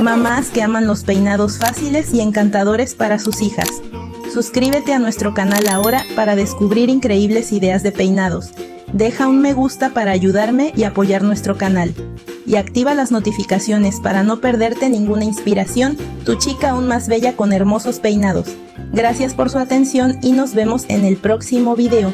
Mamás que aman los peinados fáciles y encantadores para sus hijas. Suscríbete a nuestro canal ahora para descubrir increíbles ideas de peinados. Deja un me gusta para ayudarme y apoyar nuestro canal. Y activa las notificaciones para no perderte ninguna inspiración, tu chica aún más bella con hermosos peinados. Gracias por su atención y nos vemos en el próximo video.